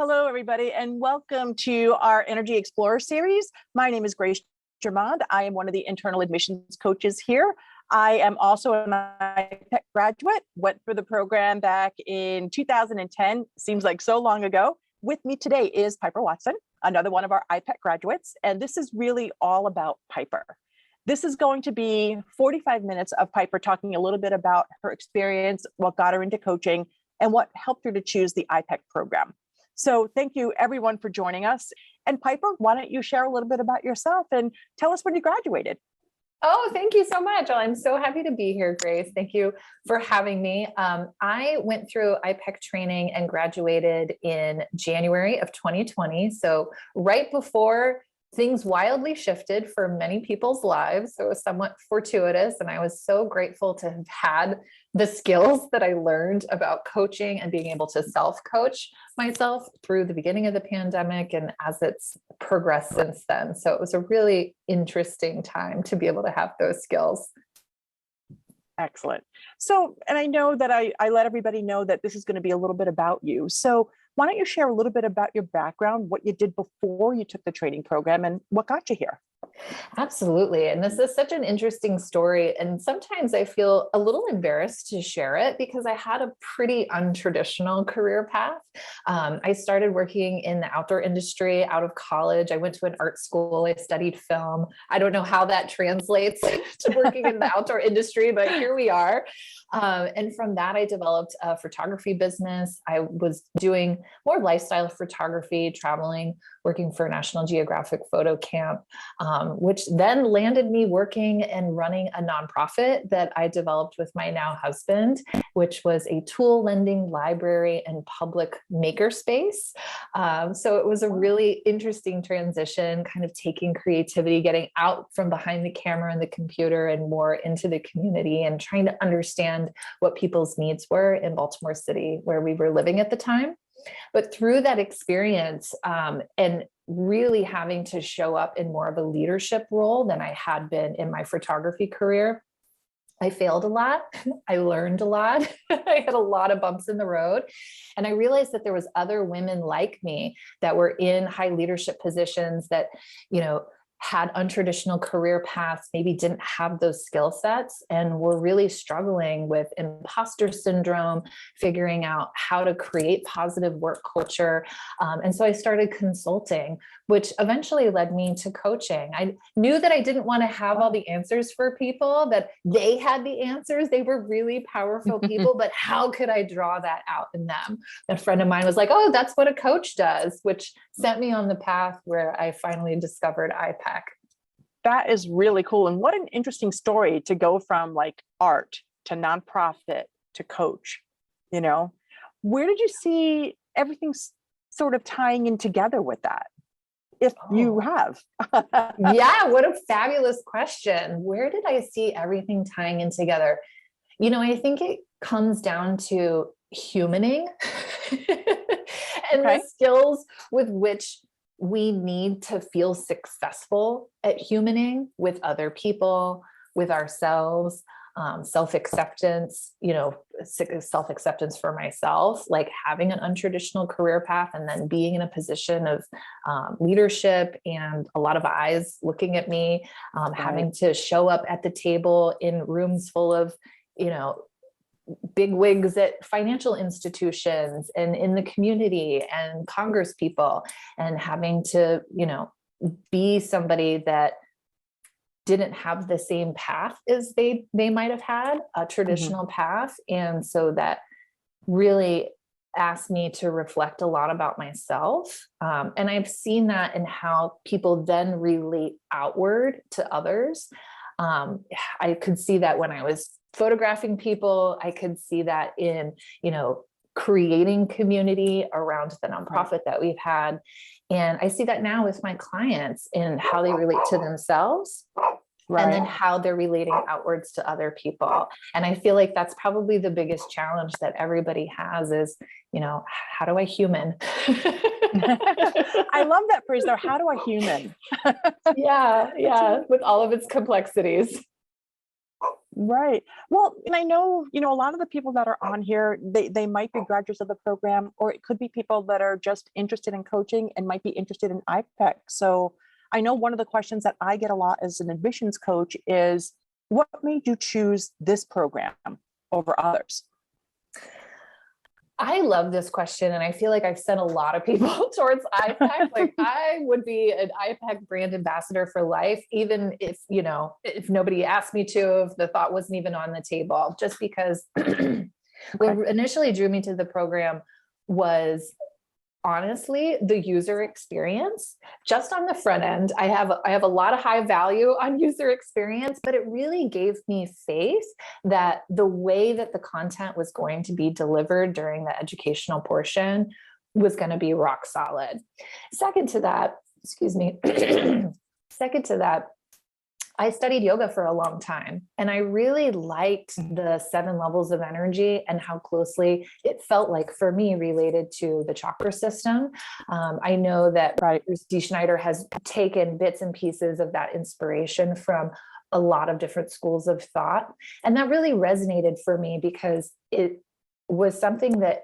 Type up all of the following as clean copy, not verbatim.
Hello, everybody, and welcome to our Energy Explorer series. My name is Grace Germond. I am one of the internal admissions coaches here. I am also an iPEC graduate, went through the program back in 2010, seems like so long ago. With me today is Piper Watson, another one of our iPEC graduates, and this is really all about Piper. This is going to be 45 minutes of Piper talking a little bit about her experience, what got her into coaching, and what helped her to choose the iPEC program. So thank you everyone for joining us. And Piper, why don't you share a little bit about yourself and tell us when you graduated? Oh, thank you so much. Well, I'm so happy to be here, Grace. Thank you for having me. I went through iPEC training and graduated in January of 2020. So right before things wildly shifted for many people's lives. So it was somewhat fortuitous. And I was so grateful to have had the skills that I learned about coaching and being able to self-coach myself through the beginning of the pandemic and as it's progressed since then. So it was a really interesting time to be able to have those skills. Excellent. So, and I know that I let everybody know that this is going to be a little bit about you. So why don't you share a little bit about your background, what you did before you took the training program and what got you here? Absolutely. And this is such an interesting story. And sometimes I feel a little embarrassed to share it because I had a pretty untraditional career path. I started working in the outdoor industry out of college. I went to an art school. I studied film. I don't know how that translates to working in the outdoor industry, but here we are. And from that, I developed a photography business. I was doing more lifestyle photography, traveling, working for National Geographic Photo Camp, which then landed me working and running a nonprofit that I developed with my now husband, which was a tool lending library and public makerspace. So it was a really interesting transition, kind of taking creativity, getting out from behind the camera and the computer and more into the community and trying to understand what people's needs were in Baltimore City, where we were living at the time. But through that experience and really having to show up in more of a leadership role than I had been in my photography career, I failed a lot. I learned a lot. I had a lot of bumps in the road. And I realized that there was other women like me that were in high leadership positions that, had untraditional career paths, maybe didn't have those skill sets and were really struggling with imposter syndrome, figuring out how to create positive work culture. And so I started consulting, which eventually led me to coaching. I knew that I didn't want to have all the answers for people, that they had the answers. They were really powerful people, but how could I draw that out in them? A friend of mine was like, oh, that's what a coach does, which sent me on the path where I finally discovered iPEC. That is really cool. And what an interesting story to go from like art to nonprofit to coach, Where did you see everything sort of tying in together with that? If you have. Yeah, what a fabulous question. Where did I see everything tying in together? I think it comes down to humaning and the skills with which we need to feel successful at humaning with other people, with ourselves, self-acceptance, self-acceptance for myself, like having an untraditional career path and then being in a position of leadership and a lot of eyes looking at me, having to show up at the table in rooms full of, big wigs at financial institutions and in the community and Congress people, and having to, be somebody that didn't have the same path as they might have had, a traditional path. And so that really asked me to reflect a lot about myself. And I've seen that in how people then relate outward to others. I could see that when I was photographing people. I could see that in, creating community around the nonprofit that we've had. And I see that now with my clients in how they relate to themselves. And then how they're relating outwards to other people. And I feel like that's probably the biggest challenge that everybody has is, how do I human? I love that phrase though. How do I human? Yeah. With all of its complexities. Right. Well, and I know, a lot of the people that are on here, they might be graduates of the program, or it could be people that are just interested in coaching and might be interested in iPEC. So I know one of the questions that I get a lot as an admissions coach is, what made you choose this program over others? I love this question. And I feel like I've sent a lot of people towards iPEC. Like I would be an iPEC brand ambassador for life, even if, if nobody asked me to, if the thought wasn't even on the table, just because what initially drew me to the program was honestly the user experience. Just on the front end, I have a lot of high value on user experience, but it really gave me faith that the way that the content was going to be delivered during the educational portion was going to be rock solid. Second to that, I studied yoga for a long time, and I really liked the 7 levels of energy and how closely it felt like for me related to the chakra system. I know that Bruce D. Schneider has taken bits and pieces of that inspiration from a lot of different schools of thought. And that really resonated for me because it was something that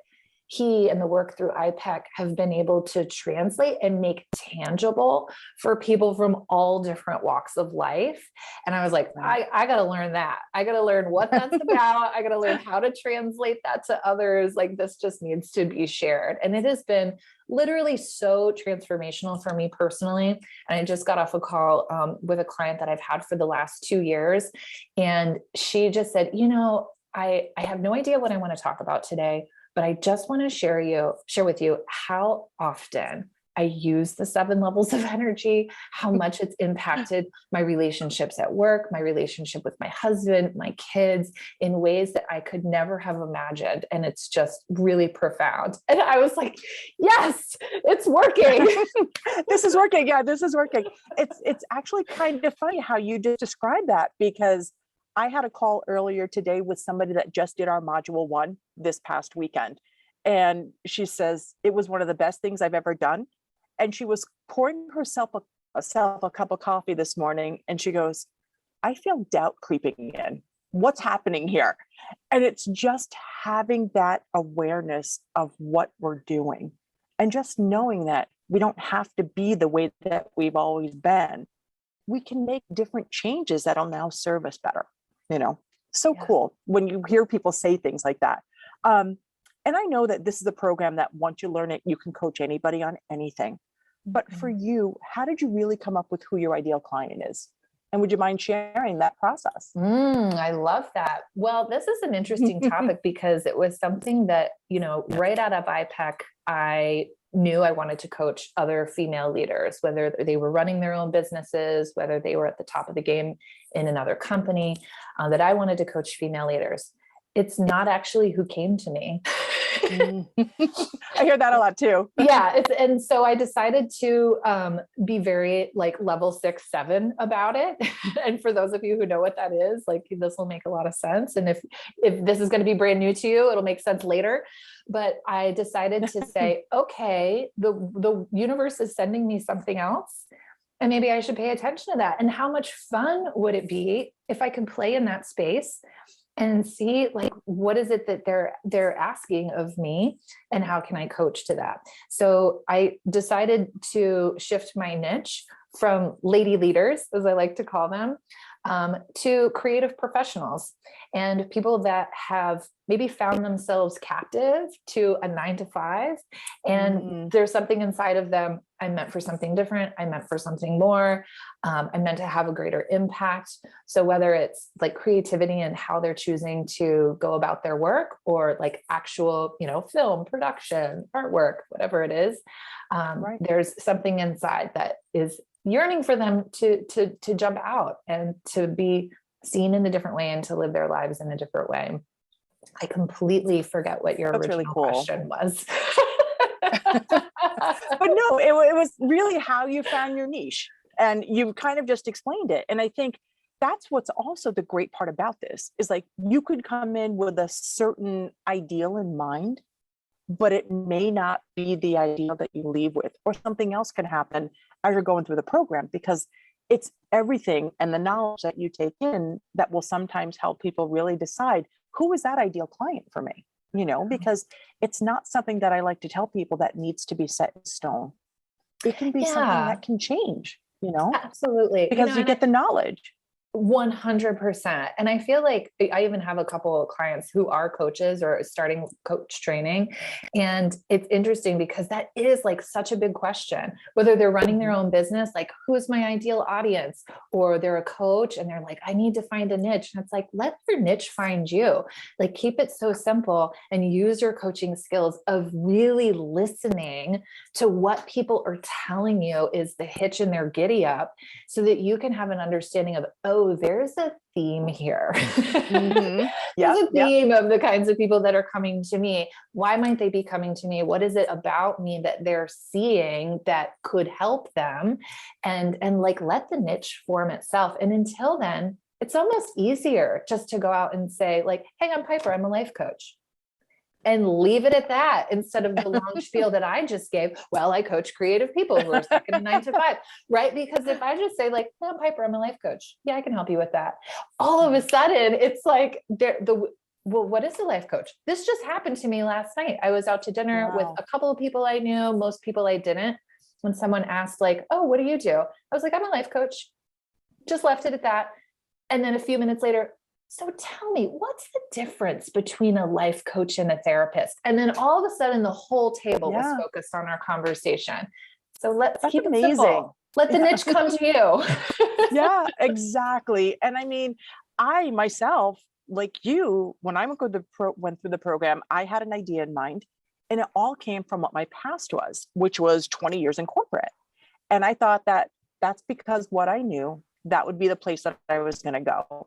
he and the work through iPEC have been able to translate and make tangible for people from all different walks of life. And I was like, I got to learn that. I got to learn what that's about. I got to learn how to translate that to others. Like, this just needs to be shared. And it has been literally so transformational for me personally. And I just got off a call with a client that I've had for the last 2 years. And she just said, I have no idea what I want to talk about today, but I just want to share with you how often I use the 7 levels of energy, how much it's impacted my relationships at work, my relationship with my husband, my kids, in ways that I could never have imagined. And it's just really profound. And I was like, yes, it's working. This is working. Yeah, this is working. It's actually kind of funny how you just described that, because I had a call earlier today with somebody that just did our module 1 this past weekend. And she says, it was one of the best things I've ever done. And she was pouring herself a cup of coffee this morning. And she goes, I feel doubt creeping in. What's happening here? And it's just having that awareness of what we're doing, and just knowing that we don't have to be the way that we've always been. We can make different changes that'll now serve us better. So cool when you hear people say things like that. And I know that this is a program that once you learn it, you can coach anybody on anything. But for you, how did you really come up with who your ideal client is? And would you mind sharing that process? I love that. Well, this is an interesting topic because it was something that, right out of iPEC, I knew I wanted to coach other female leaders, whether they were running their own businesses, whether they were at the top of the game in another company, that I wanted to coach female leaders. It's not actually who came to me. I hear that a lot too. Yeah. And so I decided to be very level 6, 7 about it. And for those of you who know what that is, this will make a lot of sense. And if this is going to be brand new to you, it'll make sense later. But I decided to say, okay, the universe is sending me something else, and maybe I should pay attention to that. And how much fun would it be if I could play in that space and see what is it that they're asking of me, and how can I coach to that? So I decided to shift my niche from lady leaders, as I like to call them, to creative professionals and people that have maybe found themselves captive to a 9-to-5. And there's something inside of them. I'm meant for something different. I'm meant for something more. I'm meant to have a greater impact. So whether it's creativity and how they're choosing to go about their work, or actual, film production, artwork, whatever it is, there's something inside that is yearning for them to jump out and to be seen in a different way and to live their lives in a different way. I completely forget what your original question was. But no, it was really how you found your niche, and you kind of just explained it. And I think that's what's also the great part about this is you could come in with a certain ideal in mind, but it may not be the ideal that you leave with, or something else can happen as you're going through the program, because it's everything and the knowledge that you take in that will sometimes help people really decide who is that ideal client for me, because it's not something that I like to tell people that needs to be set in stone. It can be something Yeah, that can change, absolutely. because you get the knowledge. 100%. And I feel like I even have a couple of clients who are coaches or starting coach training. And it's interesting because that is like such a big question, whether they're running their own business, like who's my ideal audience, or they're a coach and they're like, I need to find a niche. And it's like, let your niche find you. Like, keep it so simple and use your coaching skills of really listening to what people are telling you is the hitch in their giddy up, so that you can have an understanding of, oh, there's a theme here. Mm-hmm. There's a theme of the kinds of people that are coming to me. Why might they be coming to me? What is it about me that they're seeing that could help them? And like, let the niche form itself. And until then, it's almost easier just to go out and say like, hey, I'm Piper, I'm a life coach. And leave it at that, instead of the long spiel that I just gave. Well, I coach creative people who are stuck in a 9 to 5, right? Because if I just say like, hey, I'm Piper, I'm a life coach. Yeah, I can help you with that. All of a sudden it's like, well, what is a life coach? This just happened to me last night. I was out to dinner with a couple of people I knew, most people I didn't. When someone asked like, oh, what do you do? I was like, I'm a life coach. Just left it at that. And then a few minutes later, so tell me, what's the difference between a life coach and a therapist? And then all of a sudden the whole table was focused on our conversation. So let's keep it simple. Let the niche come to you. Yeah, exactly. And I mean, I myself, like you, when I went through the program, I had an idea in mind, and it all came from what my past was, which was 20 years in corporate. And I thought that that's because what I knew, that would be the place that I was going to go.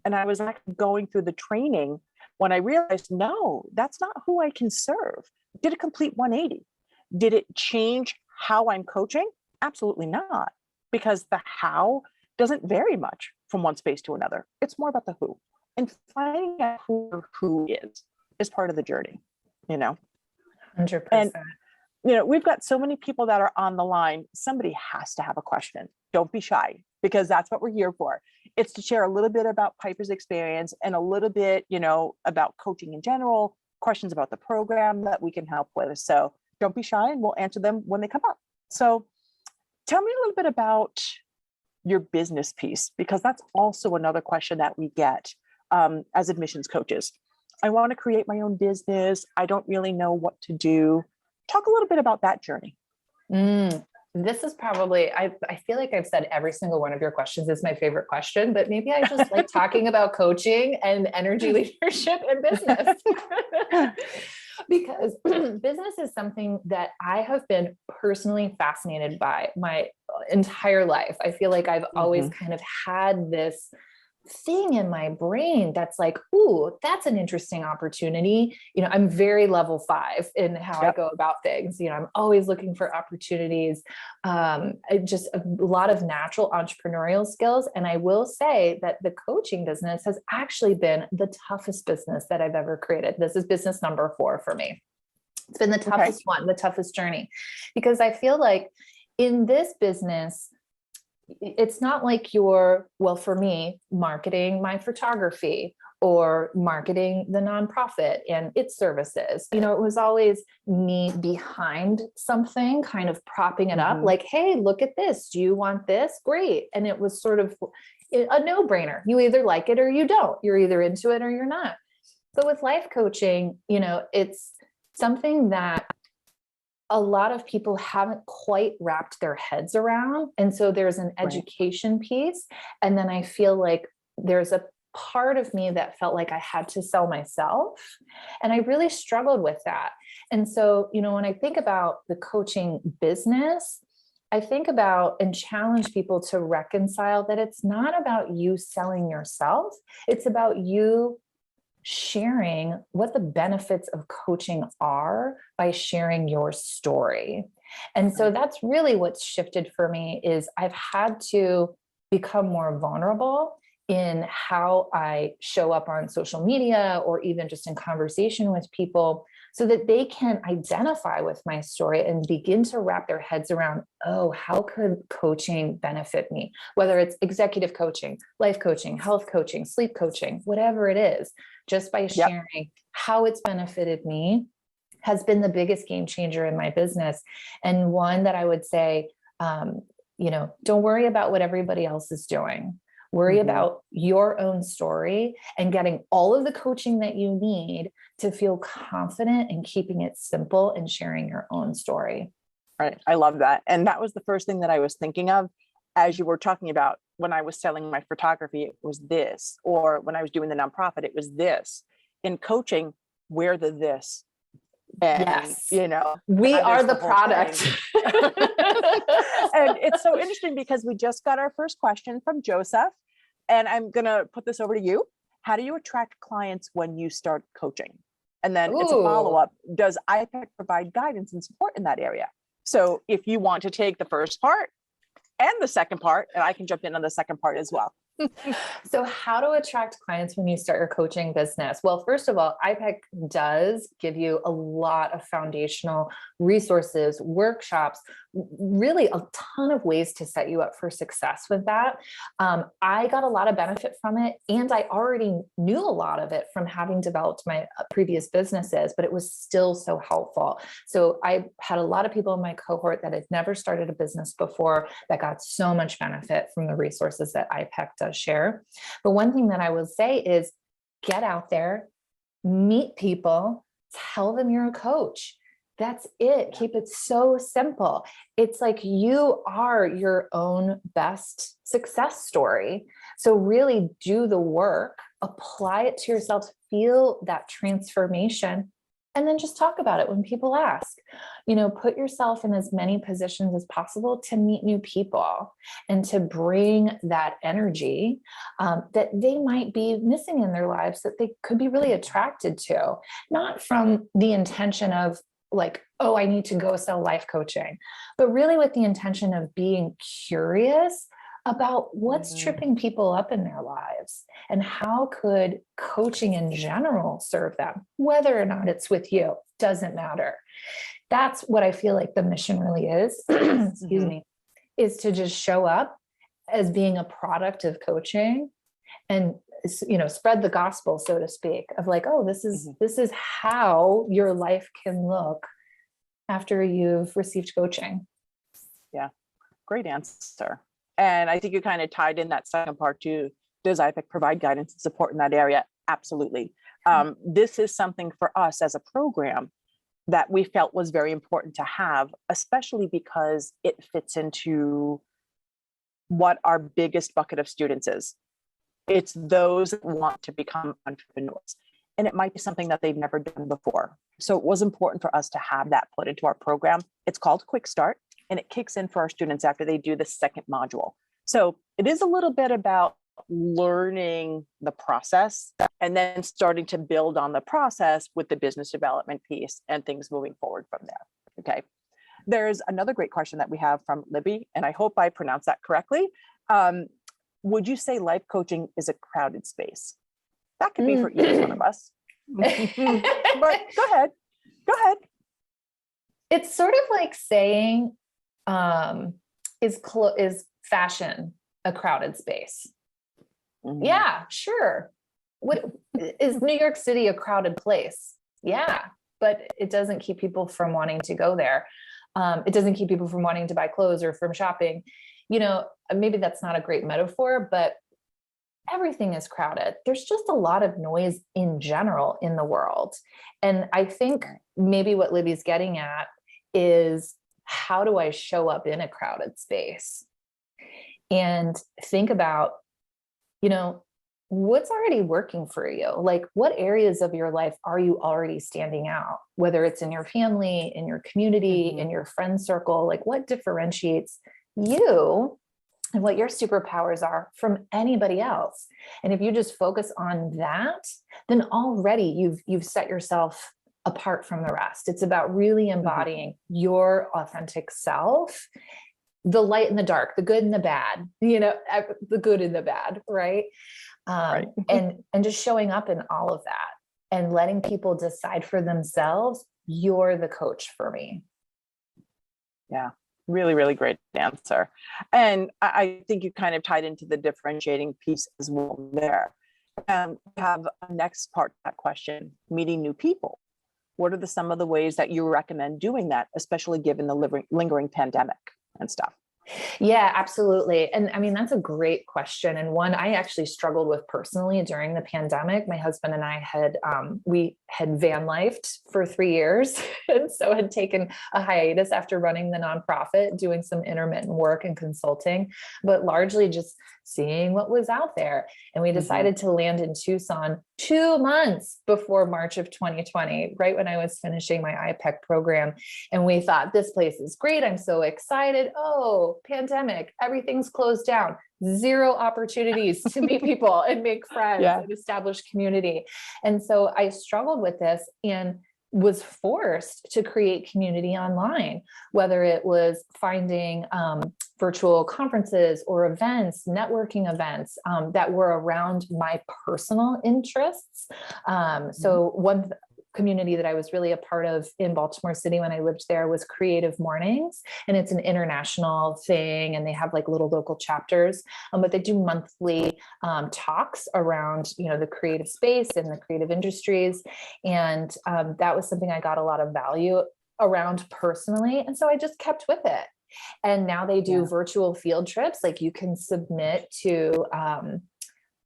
And I was actually going through the training when I realized, no, that's not who I can serve. Did a complete 180. Did it change how I'm coaching? Absolutely not, because the how doesn't vary much from one space to another. It's more about the who, and finding out who is part of the journey, 100%. And we've got so many people that are on the line. Somebody has to have a question. Don't be shy, because that's what we're here for. It's to share a little bit about Piper's experience and a little bit, about coaching in general, questions about the program that we can help with. So don't be shy, and we'll answer them when they come up. So tell me a little bit about your business piece, because that's also another question that we get as admissions coaches. I want to create my own business. I don't really know what to do. Talk a little bit about that journey. This is probably, I feel like I've said every single one of your questions is my favorite question, but maybe I just like talking about coaching and energy leadership and business. Because business is something that I have been personally fascinated by my entire life. I feel like I've always kind of had this thing in my brain that's like, ooh, that's an interesting opportunity. I'm very level 5 in how I go about things. I'm always looking for opportunities. Just a lot of natural entrepreneurial skills. And I will say that the coaching business has actually been the toughest business that I've ever created. This is business number 4 for me. It's been the toughest one, the toughest journey, because I feel like in this business, it's not like well, for me, marketing my photography or marketing the nonprofit and its services. It was always me behind something, kind of propping it up like, hey, look at this. Do you want this? Great. And it was sort of a no-brainer. You either like it or you don't. You're either into it or you're not. But with life coaching, it's something that a lot of people haven't quite wrapped their heads around. And so there's an education piece. And then I feel like there's a part of me that felt like I had to sell myself. And I really struggled with that. And so, when I think about the coaching business, I think about and challenge people to reconcile that it's not about you selling yourself. It's about you sharing what the benefits of coaching are by sharing your story. And so that's really what's shifted for me is I've had to become more vulnerable in how I show up on social media or even just in conversation with people, so that they can identify with my story and begin to wrap their heads around, oh, how could coaching benefit me? Whether it's executive coaching, life coaching, health coaching, sleep coaching, whatever it is, just by sharing how it's benefited me has been the biggest game changer in my business. And one that I would say, don't worry about what everybody else is doing. Worry about your own story and getting all of the coaching that you need to feel confident in keeping it simple and sharing your own story. Right. I love that. And that was the first thing that I was thinking of as you were talking about. When I was selling my photography, it was this, or when I was doing the nonprofit, it was this. In coaching, we're the this. And, yes. We are the product. And it's so interesting because we just got our first question from Joseph, and I'm going to put this over to you. How do you attract clients when you start coaching? And then it's a follow-up. Does iPEC provide guidance and support in that area? So if you want to take the first part and the second part, and I can jump in on the second part as well. So how to attract clients when you start your coaching business? Well, first of all, iPEC does give you a lot of foundational resources, workshops, really a ton of ways to set you up for success with that. I got a lot of benefit from it, and I already knew a lot of it from having developed my previous businesses, but it was still so helpful. So I had a lot of people in my cohort that had never started a business before that got so much benefit from the resources that iPEC does share. But one thing that I will say is get out there, meet people, tell them you're a coach. That's it. Keep it so simple. It's like you are your own best success story. So really do the work, apply it to yourself, feel that transformation, and then just talk about it when people ask. Put yourself in as many positions as possible to meet new people and to bring that energy that they might be missing in their lives, that they could be really attracted to, not from the intention of like, oh, I need to go sell life coaching, but really with the intention of being curious about what's tripping people up in their lives and how could coaching in general serve them, whether or not it's with you, doesn't matter. That's what I feel like the mission really is, excuse me, is to just show up as being a product of coaching and, spread the gospel, so to speak, of like, oh, this is how your life can look after you've received coaching. Yeah, great answer. And I think you kind of tied in that second part too. Does iPEC provide guidance and support in that area? Absolutely. This is something for us as a program that we felt was very important to have, especially because it fits into what our biggest bucket of students is. It's those that want to become entrepreneurs. And it might be something that they've never done before. So it was important for us to have that put into our program. It's called Quick Start, and it kicks in for our students after they do the second module. So it is a little bit about learning the process and then starting to build on the process with the business development piece and things moving forward from there. Okay. There's another great question that we have from Libby, and I hope I pronounced that correctly. Would you say life coaching is a crowded space? That could be for either one of us. But go ahead. It's sort of like saying, is fashion a crowded space? Yeah, sure. What is New York City a crowded place? Yeah, but it doesn't keep people from wanting to go there. It doesn't keep people from wanting to buy clothes or from shopping. Maybe that's not a great metaphor, but everything is crowded. There's just a lot of noise in general in the world. And I think maybe what Libby's getting at is, how do I show up in a crowded space? And think about, what's already working for you? Like, what areas of your life are you already standing out? Whether it's in your family, in your community, in your friend circle, like what differentiates you and what your superpowers are from anybody else. And if you just focus on that, then already you've set yourself apart from the rest. It's about really embodying your authentic self the light and the dark, the good and the bad, the good and the bad. Right. Right. And just showing up in all of that and letting people decide for themselves, you're the coach for me. Yeah. Really, really great answer. And I think you kind of tied into the differentiating piece as well there. We have a next part of that question, meeting new people. What are some of the ways that you recommend doing that, especially given the lingering pandemic and stuff? Yeah, absolutely. And I mean, that's a great question. And one I actually struggled with personally during the pandemic. My husband and I we had van lifed for 3 years. And so had taken a hiatus after running the nonprofit, doing some intermittent work and consulting, but largely just seeing what was out there. And we decided to land in Tucson 2 months before March of 2020, right when I was finishing my iPEC program. And we thought, this place is great. I'm so excited. Oh, pandemic, everything's closed down. Zero opportunities to meet people and make friends and establish community. And so I struggled with this and was forced to create community online, whether it was finding virtual conferences or events, networking events that were around my personal interests. So one community that I was really a part of in Baltimore City when I lived there was Creative Mornings. And it's an international thing. And they have like little local chapters, but they do monthly talks around, the creative space and the creative industries. And that was something I got a lot of value around personally. And so I just kept with it. And now they do virtual field trips. Like you can submit to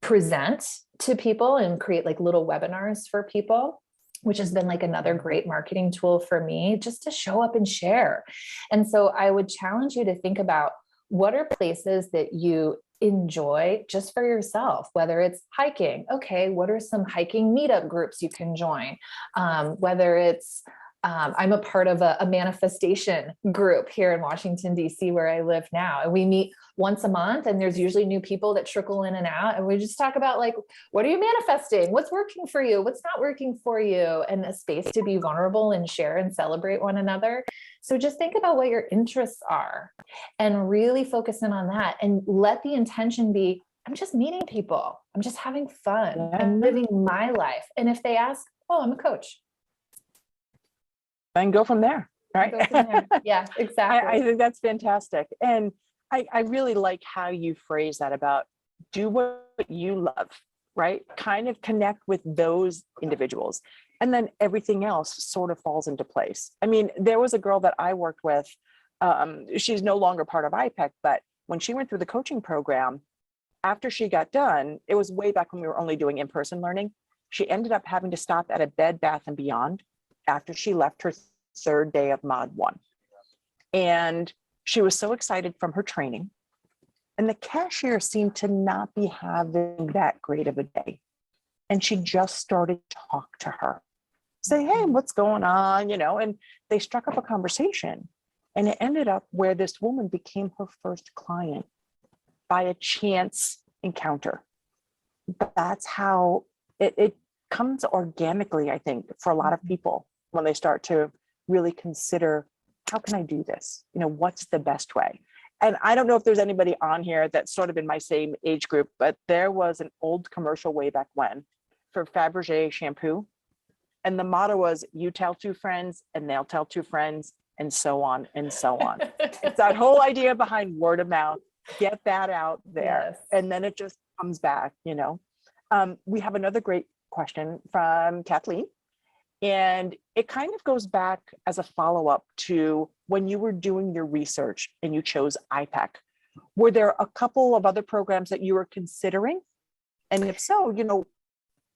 present to people and create like little webinars for people, which has been like another great marketing tool for me, just to show up and share. And so I would challenge you to think about, what are places that you enjoy just for yourself, whether it's hiking. Okay, what are some hiking meetup groups you can join? Whether it's I'm a part of a manifestation group here in Washington, D.C., where I live now. And we meet once a month, and there's usually new people that trickle in and out. And we just talk about, like, what are you manifesting? What's working for you? What's not working for you? And a space to be vulnerable and share and celebrate one another. So just think about what your interests are and really focus in on that, and let the intention be, I'm just meeting people. I'm just having fun. I'm living my life. And if they ask, oh, I'm a coach. And go from there, right? Go from there. Yeah, exactly. I think that's fantastic. And I really like how you phrase that about do what you love, right? Kind of connect with those individuals. And then everything else sort of falls into place. I mean, there was a girl that I worked with. She's no longer part of iPEC, but when she went through the coaching program, after she got done, it was way back when we were only doing in-person learning. She ended up having to stop at a Bed Bath & Beyond after she left her 3rd day of Mod 1. And she was so excited from her training. And the cashier seemed to not be having that great of a day. And she just started to talk to her, say, hey, what's going on? And they struck up a conversation. And it ended up where this woman became her first client by a chance encounter. That's how it comes organically, I think, for a lot of people when they start to really consider, how can I do this? What's the best way? And I don't know if there's anybody on here that's sort of in my same age group, but there was an old commercial way back when for Fabergé shampoo. And the motto was, you tell 2 friends and they'll tell 2 friends, and so on and so on. It's that whole idea behind word of mouth, get that out there. Yes. And then it just comes back, We have another great question from Kathleen. And it kind of goes back as a follow-up to when you were doing your research and you chose iPEC. Were there a couple of other programs that you were considering? And if so,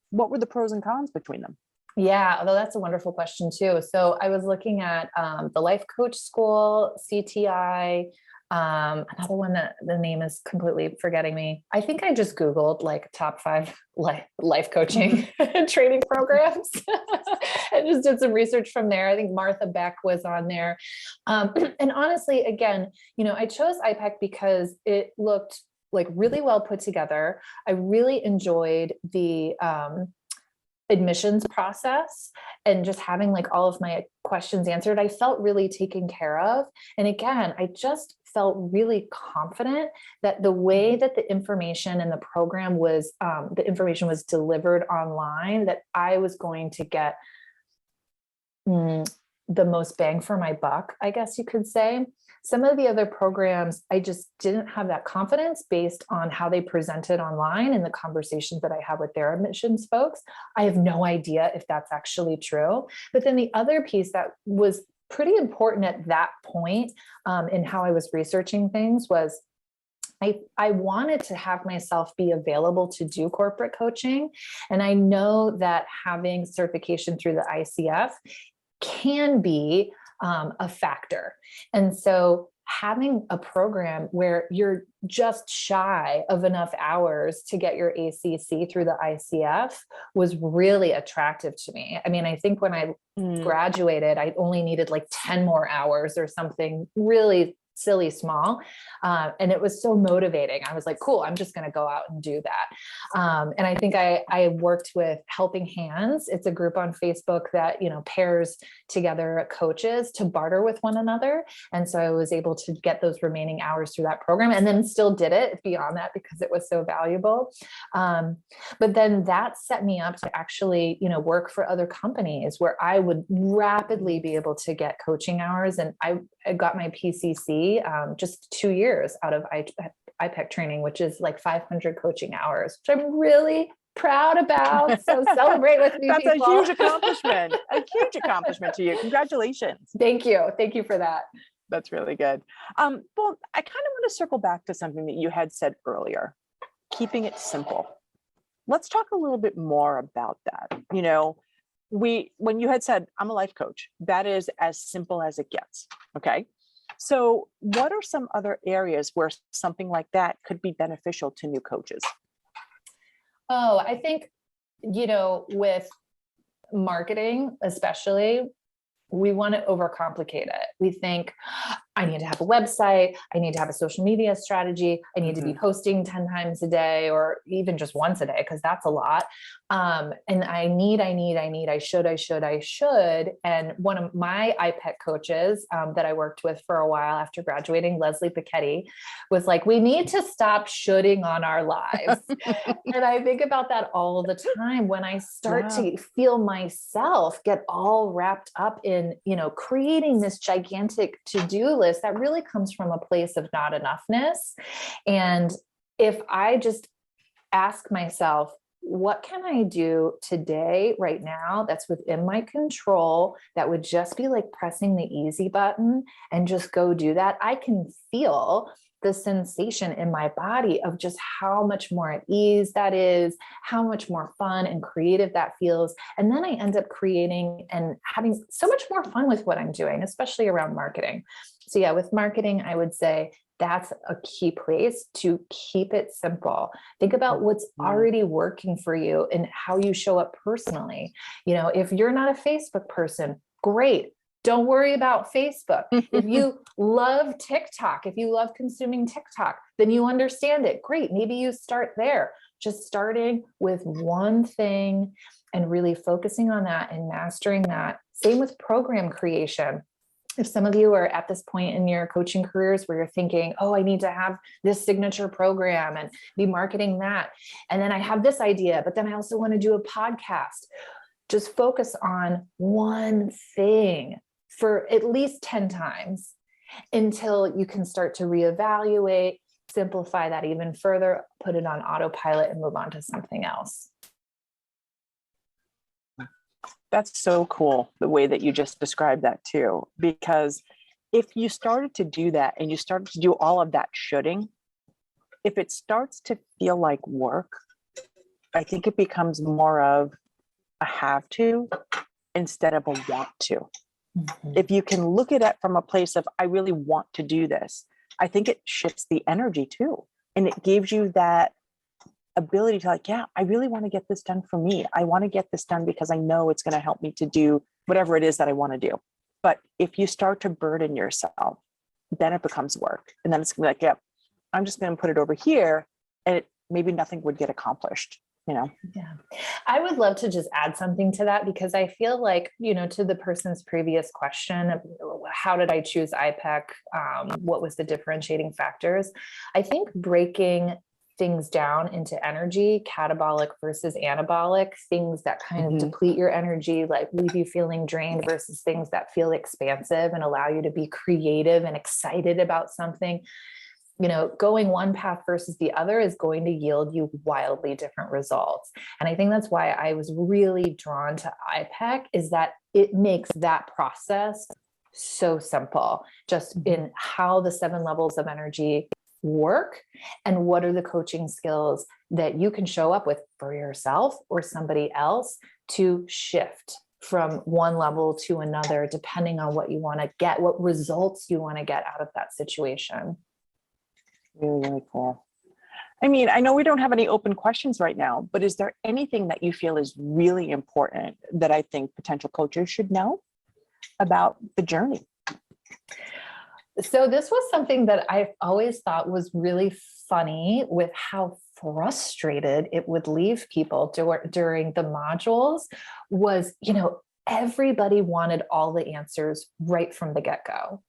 what were the pros and cons between them? Yeah, although that's a wonderful question too. So I was looking at the Life Coach School, CTI, another one that the name is completely forgetting me. I think I just Googled like top 5 life coaching training programs and just did some research from there. I think Martha Beck was on there. And honestly, again, I chose iPEC because it looked like really well put together. I really enjoyed the admissions process and just having like all of my questions answered. I felt really taken care of. And again, I just felt really confident that the way that the information and the program was, the information was delivered online, that I was going to get the most bang for my buck, I guess you could say. Some of the other programs, I just didn't have that confidence based on how they presented online and the conversations that I had with their admissions folks. I have no idea if that's actually true. But then the other piece that was pretty important at that point in how I was researching things was I wanted to have myself be available to do corporate coaching. And I know that having certification through the ICF can be a factor. And so having a program where you're just shy of enough hours to get your ACC through the ICF was really attractive to me. I mean, I think when I graduated, I only needed like 10 more hours or something really silly small. And it was so motivating. I was like, cool, I'm just going to go out and do that. And I think I worked with Helping Hands. It's a group on Facebook that, pairs together coaches to barter with one another. And so I was able to get those remaining hours through that program and then still did it beyond that because it was so valuable. But then that set me up to actually, work for other companies where I would rapidly be able to get coaching hours. And I got my PCC just 2 years out of iPEC training, which is like 500 coaching hours, which I'm really proud about. So celebrate with me. That's people. a huge accomplishment, to you. Congratulations. Thank you. Thank you for that. That's really good. Well, I kind of want to circle back to something that you had said earlier, keeping it simple. Let's talk a little bit more about that. When you had said, I'm a life coach, that is as simple as it gets. Okay. So what are some other areas where something like that could be beneficial to new coaches? Oh, I think, with marketing, especially, we want to overcomplicate it. We think, I need to have a website. I need to have a social media strategy. I need to be posting 10 times a day or even just once a day, because that's a lot. And I should. And one of my iPEC coaches that I worked with for a while after graduating, Leslie Piketty, was like, we need to stop shoulding on our lives. And I think about that all the time when I start to feel myself get all wrapped up in, creating this gigantic to-do list that really comes from a place of not enoughness. And if I just ask myself, what can I do today, right now, that's within my control, that would just be like pressing the easy button and just go do that, I can feel the sensation in my body of just how much more at ease that is, how much more fun and creative that feels. And then I end up creating and having so much more fun with what I'm doing, especially around marketing. So yeah, with marketing, I would say that's a key place to keep it simple. Think about what's already working for you and how you show up personally. If you're not a Facebook person, great. Don't worry about Facebook. If you love TikTok, if you love consuming TikTok, then you understand it. Great. Maybe you start there, just starting with one thing and really focusing on that and mastering that. Same with program creation. If some of you are at this point in your coaching careers where you're thinking, oh, I need to have this signature program and be marketing that. And then I have this idea, but then I also want to do a podcast. Just focus on one thing for at least 10 times until you can start to reevaluate, simplify that even further, put it on autopilot and move on to something else. That's so cool, the way that you just described that too, because if you started to do that and you started to do all of that shoulding, if it starts to feel like work, I think it becomes more of a have to instead of a want to. If you can look at it from a place of, I really want to do this, I think it shifts the energy too. And it gives you that ability to like, yeah, I really want to get this done for me. I want to get this done because I know it's going to help me to do whatever it is that I want to do. But if you start to burden yourself, then it becomes work. And then it's going to be like, yeah, I'm just going to put it over here and maybe nothing would get accomplished. Yeah. I would love to just add something to that, because I feel like, to the person's previous question of how did I choose iPEC? What was the differentiating factors? I think breaking things down into energy, catabolic versus anabolic, things that kind of deplete your energy, like leave you feeling drained, versus things that feel expansive and allow you to be creative and excited about something. Going one path versus the other is going to yield you wildly different results. And I think that's why I was really drawn to iPEC, is that it makes that process so simple, just in how the 7 levels of energy work and what are the coaching skills that you can show up with for yourself or somebody else to shift from one level to another, depending on what you want to get, what results you want to get out of that situation. Really, really cool. I mean, I know we don't have any open questions right now, but is there anything that you feel is really important that I think potential coaches should know about the journey? So this was something that I've always thought was really funny, with how frustrated it would leave people during the modules was, everybody wanted all the answers right from the get-go.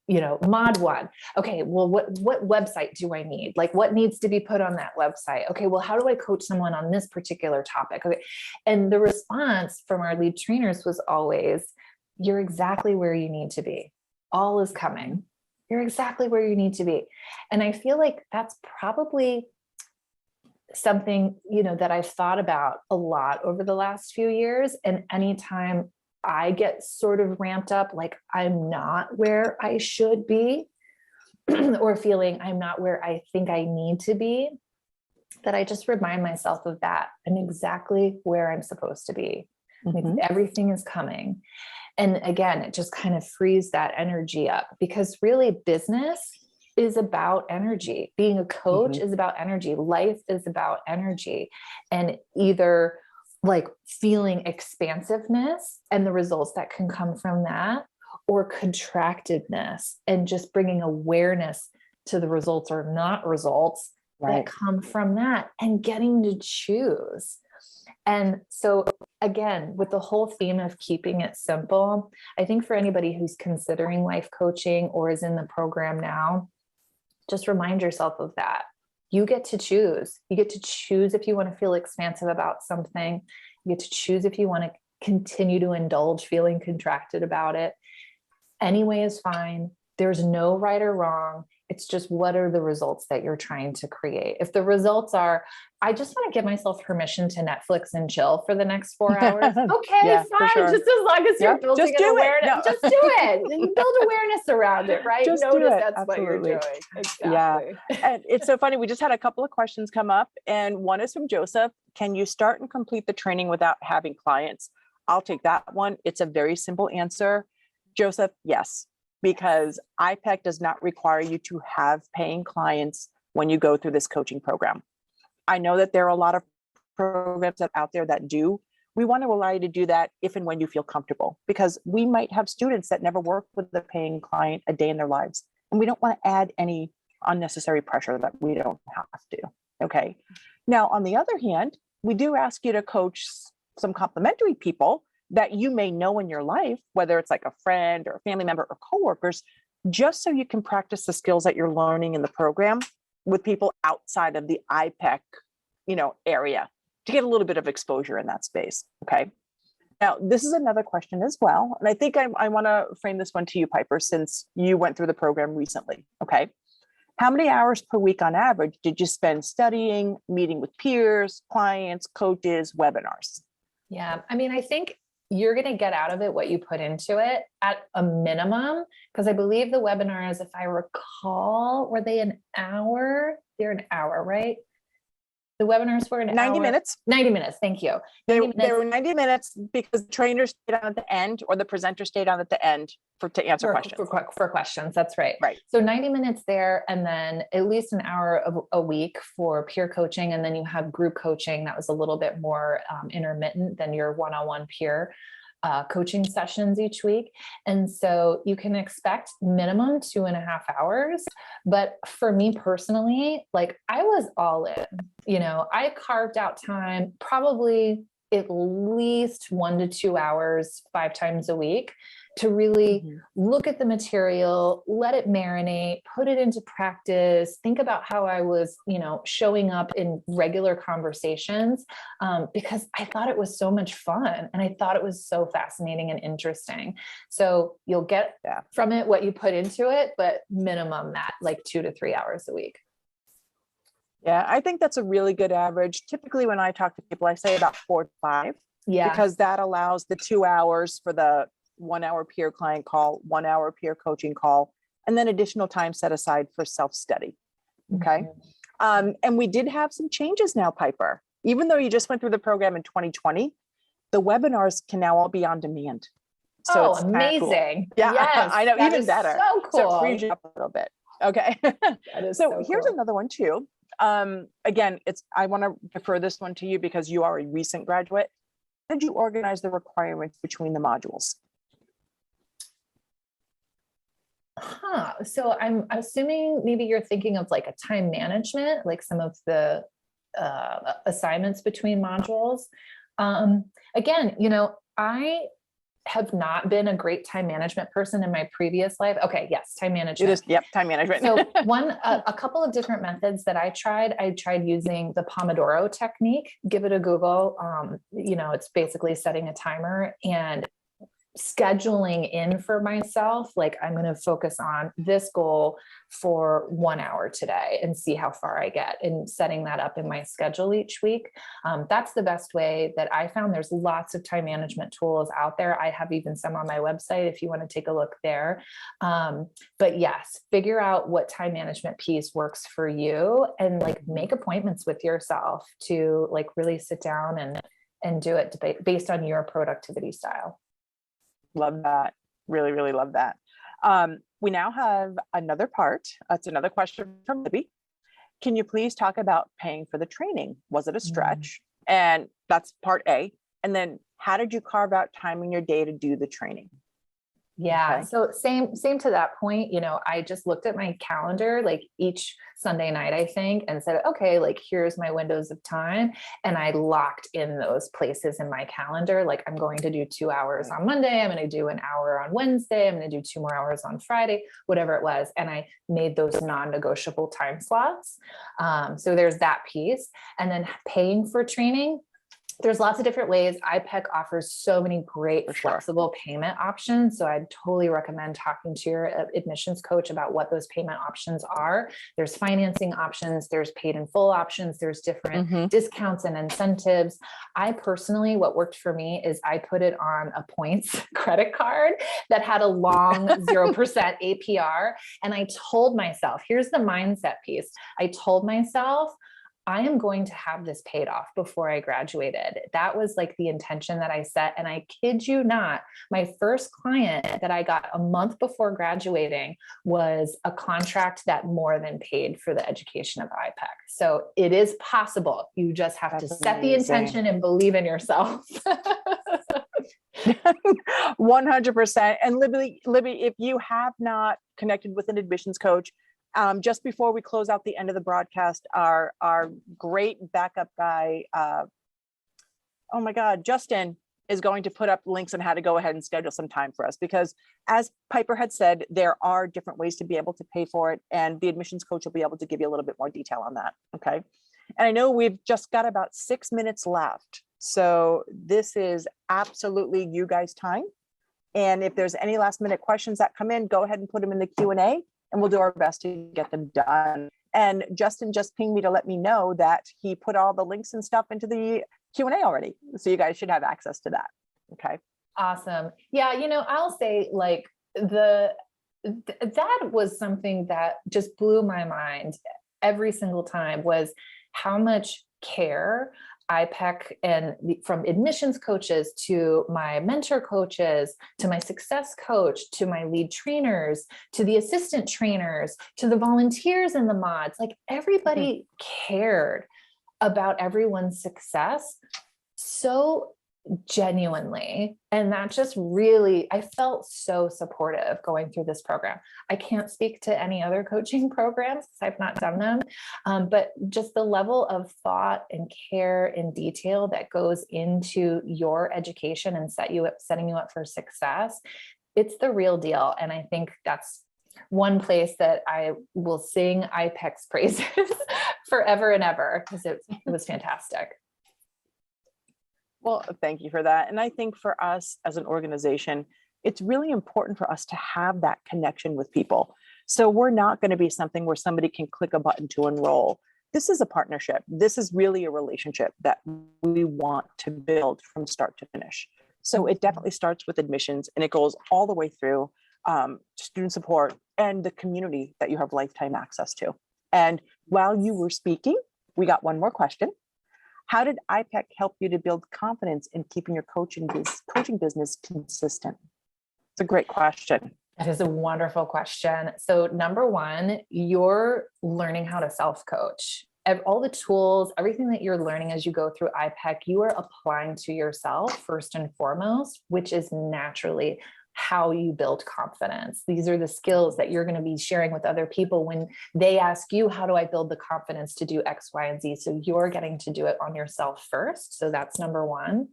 Mod 1. Okay, well, what website do I need? Like, what needs to be put on that website? Okay, well, how do I coach someone on this particular topic? Okay. And the response from our lead trainers was always, you're exactly where you need to be. All is coming. You're exactly where you need to be. And I feel like that's probably something, that I've thought about a lot over the last few years. And anytime I get sort of ramped up, like I'm not where I should be, or feeling I'm not where I think I need to be, that I just remind myself of that. I'm exactly where I'm supposed to be. Everything is coming. And again, it just kind of frees that energy up, because really business is about energy. Being a coach is about energy. Life is about energy, and either like feeling expansiveness and the results that can come from that, or contractedness and just bringing awareness to the results or not results that come from that, and getting to choose. And so again, with the whole theme of keeping it simple, I think for anybody who's considering life coaching or is in the program now, just remind yourself of that. You get to choose. You get to choose if you want to feel expansive about something. You get to choose if you want to continue to indulge feeling contracted about it. Any way is fine. There's no right or wrong. It's just, what are the results that you're trying to create? If the results are, I just want to give myself permission to Netflix and chill for the next 4 hours. Okay, fine. Sure. Just as long as you're building an awareness, just do it and build awareness around it, right? Just Notice that's Absolutely. what you're doing. Exactly. Yeah. And it's so funny. We just had a couple of questions come up, and one is from Joseph. Can you start and complete the training without having clients? I'll take that one. It's a very simple answer. Joseph, yes. Because iPEC does not require you to have paying clients when you go through this coaching program. I know that there are a lot of programs out there that do. We want to allow you to do that if and when you feel comfortable, because we might have students that never work with a paying client a day in their lives. And we don't want to add any unnecessary pressure that we don't have to. Okay. Now, on the other hand, we do ask you to coach some complementary people that you may know in your life, whether it's like a friend or a family member or coworkers, just so you can practice the skills that you're learning in the program with people outside of the iPEC, area, to get a little bit of exposure in that space. Okay. Now, this is another question as well. And I think I want to frame this one to you, Piper, since you went through the program recently. Okay. How many hours per week on average did you spend studying, meeting with peers, clients, coaches, webinars? Yeah. I mean, I think you're going to get out of it what you put into it at a minimum, because I believe the webinars, if I recall, were they an hour? They're an hour, right? The webinars were 90 minutes. 90 minutes. Thank you. They were 90 minutes because the trainer stayed on at the end, or the presenter stayed on at the end to answer questions. For questions. That's right. Right. So 90 minutes there, and then at least an hour a week for peer coaching. And then you have group coaching that was a little bit more intermittent than your one-on-one peer. coaching sessions each week. And so you can expect minimum 2.5 hours. But for me personally, like I was all in, I carved out time, probably at least 1 to 2 hours, 5 times a week, to really look at the material, let it marinate, put it into practice, think about how I was, showing up in regular conversations, because I thought it was so much fun and I thought it was so fascinating and interesting. So you'll get from it what you put into it, but minimum that like 2 to 3 hours a week. Yeah, I think that's a really good average. Typically, when I talk to people, I say about 4 to 5. Yeah. Because that allows the 2 hours for the 1 hour peer client call, 1 hour peer coaching call, and then additional time set aside for self-study. Okay. And we did have some changes now, Piper. Even though you just went through the program in 2020, the webinars can now all be on demand. So it's amazing. Cool. Yeah, yes, I know, even better. So cool. So it frees you up a little bit. Okay. So here's another one too. Again, I want to defer this one to you because you are a recent graduate. How did you organize the requirements between the modules? So I'm assuming maybe you're thinking of like a time management, like some of the assignments between modules. Again, I have not been a great time management person in my previous life. Okay. Yes. Time management. It is. Yep. Time management. So a couple of different methods that I tried using the Pomodoro technique. Give it a Google. It's basically setting a timer and scheduling in for myself. Like I'm going to focus on this goal for 1 hour today and see how far I get, and setting that up in my schedule each week. That's the best way that I found. There's lots of time management tools out there. I have even some on my website if you want to take a look there. But yes, figure out what time management piece works for you and like make appointments with yourself to like really sit down and do it based on your productivity style. Love that. Really, really love that. We now have another part. That's another question from Libby. Can you please talk about paying for the training? Was it a stretch? And that's part A. And then how did you carve out time in your day to do the training? Yeah. Okay. So same to that point, I just looked at my calendar, like each Sunday night, I think, and said, okay, like here's my windows of time. And I locked in those places in my calendar. Like I'm going to do 2 hours on Monday. I'm going to do an hour on Wednesday. I'm going to do 2 more hours on Friday, whatever it was. And I made those non-negotiable time slots. So there's that piece. And then paying for training. There's lots of different ways. iPEC offers so many great flexible payment options. So I'd totally recommend talking to your admissions coach about what those payment options are. There's financing options, there's paid in full options, there's different discounts and incentives. I personally, what worked for me is I put it on a points credit card that had a long 0% APR. And I told myself, here's the mindset piece. I told myself, I am going to have this paid off before I graduated. That was like the intention that I set. And I kid you not, my first client that I got a month before graduating was a contract that more than paid for the education of iPEC. So it is possible. You just have to set the intention and believe in yourself. 100%. And Libby, if you have not connected with an admissions coach, just before we close out the end of the broadcast, our great backup guy, oh my God, Justin is going to put up links on how to go ahead and schedule some time for us, because as Piper had said, there are different ways to be able to pay for it. And the admissions coach will be able to give you a little bit more detail on that. Okay. And I know we've just got about 6 minutes left. So this is absolutely you guys' time. And if there's any last minute questions that come in, go ahead and put them in the Q&A. And we'll do our best to get them done. And Justin just pinged me to let me know that he put all the links and stuff into the Q&A already. So you guys should have access to that. Okay. Awesome. Yeah. I'll say like that was something that just blew my mind every single time, was how much care iPEC and from admissions coaches to my mentor coaches, to my success coach, to my lead trainers, to the assistant trainers, to the volunteers and the mods, like everybody cared about everyone's success so genuinely. And that just really, I felt so supportive going through this program. I can't speak to any other coaching programs because I've not done them. But just the level of thought and care and detail that goes into your education and setting you up for success, it's the real deal. And I think that's one place that I will sing iPEC's praises forever and ever, because it was fantastic. Well, thank you for that. And I think for us as an organization, it's really important for us to have that connection with people. So we're not going to be something where somebody can click a button to enroll. This is a partnership. This is really a relationship that we want to build from start to finish. So it definitely starts with admissions and it goes all the way through student support and the community that you have lifetime access to. And while you were speaking, we got one more question. How did iPEC help you to build confidence in keeping your coaching business consistent? It's a great question. That is a wonderful question. So number one, you're learning how to self-coach. All the tools, everything that you're learning as you go through iPEC, you are applying to yourself first and foremost, which is naturally how you build confidence. These are the skills that you're going to be sharing with other people when they ask you, how do I build the confidence to do X, Y, and Z? So you're getting to do it on yourself first. So that's number one.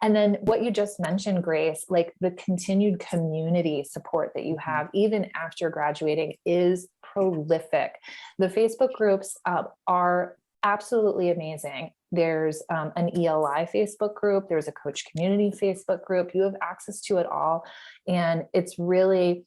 And then what you just mentioned, Grace, like the continued community support that you have, even after graduating, is prolific. The Facebook groups are absolutely amazing. There's an ELI Facebook group. There's a coach community Facebook group. You have access to it all. And it's really,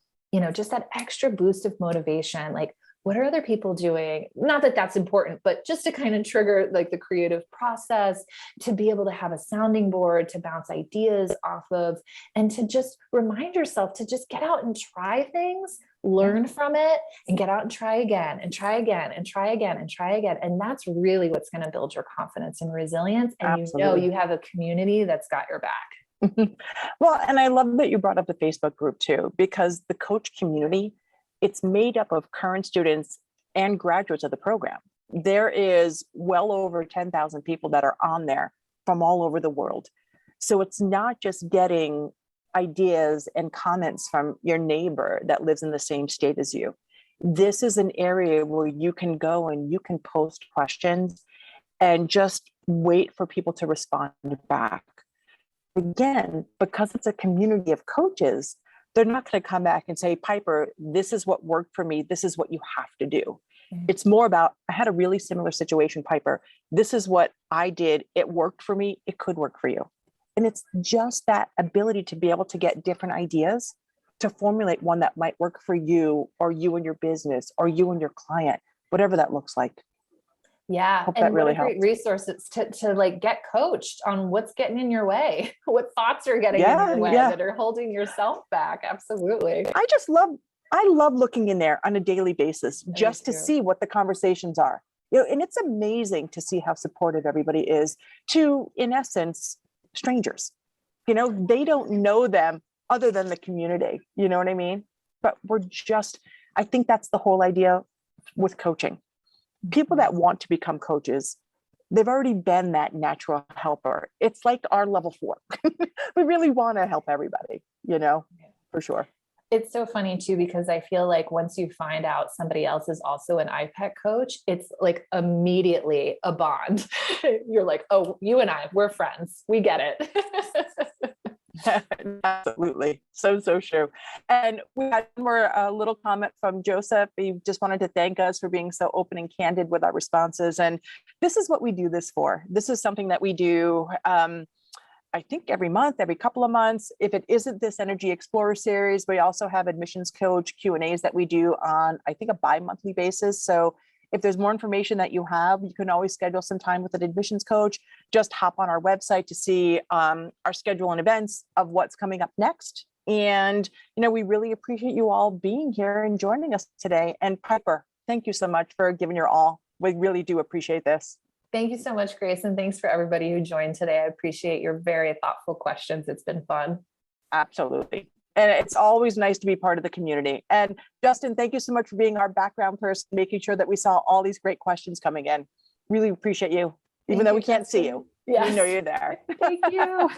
just that extra boost of motivation. Like, what are other people doing? Not that that's important, but just to kind of trigger like the creative process, to be able to have a sounding board, to bounce ideas off of, and to just remind yourself to just get out and try things, learn from it, and get out and try again and try again and try again and try again. And that's really what's going to build your confidence and resilience. And Absolutely. you have a community that's got your back. Well, and I love that you brought up the Facebook group too, because the coach community, it's made up of current students and graduates of the program. There is well over 10,000 people that are on there from all over the world. So it's not just getting ideas and comments from your neighbor that lives in the same state as you. This is an area where you can go and you can post questions and just wait for people to respond back. Again, because it's a community of coaches, they're not going to come back and say, Piper, this is what worked for me. This is what you have to do. It's more about, I had a really similar situation, Piper. This is what I did. It worked for me. It could work for you. And it's just that ability to be able to get different ideas to formulate one that might work for you or you and your business or you and your client, whatever that looks like. Yeah. Hope and that really what a great helps. resource it's to like get coached on what's getting in your way, what thoughts are getting in your way that are holding yourself back. Absolutely. I love looking in there on a daily basis just to see what the conversations are. And it's amazing to see how supportive everybody is to, in essence, strangers. They don't know them other than the community. You know what I mean? But I think that's the whole idea with coaching. People that want to become coaches, they've already been that natural helper. It's like our level 4. We really want to help everybody, for sure. It's so funny too, because I feel like once you find out somebody else is also an iPEC coach, it's like immediately a bond. You're like, oh, you and I, we're friends. We get it. Absolutely. So true. And we had more little comment from Joseph. He just wanted to thank us for being so open and candid with our responses. And this is what we do this for. This is something that we do, I think every month, every couple of months. If it isn't this Energy Explorer series, we also have admissions coach Q&As that we do on, I think, a bi-monthly basis. So if there's more information that you have, you can always schedule some time with an admissions coach. Just hop on our website to see our schedule and events of what's coming up next. And, we really appreciate you all being here and joining us today. And Piper, thank you so much for giving your all. We really do appreciate this. Thank you so much, Grace. And thanks for everybody who joined today. I appreciate your very thoughtful questions. It's been fun. Absolutely. And it's always nice to be part of the community. And Justin, thank you so much for being our background person, making sure that we saw all these great questions coming in. Really appreciate you, even though we can't see you. You know you're there. Thank you.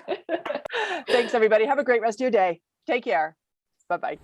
Thanks, everybody. Have a great rest of your day. Take care. Bye-bye.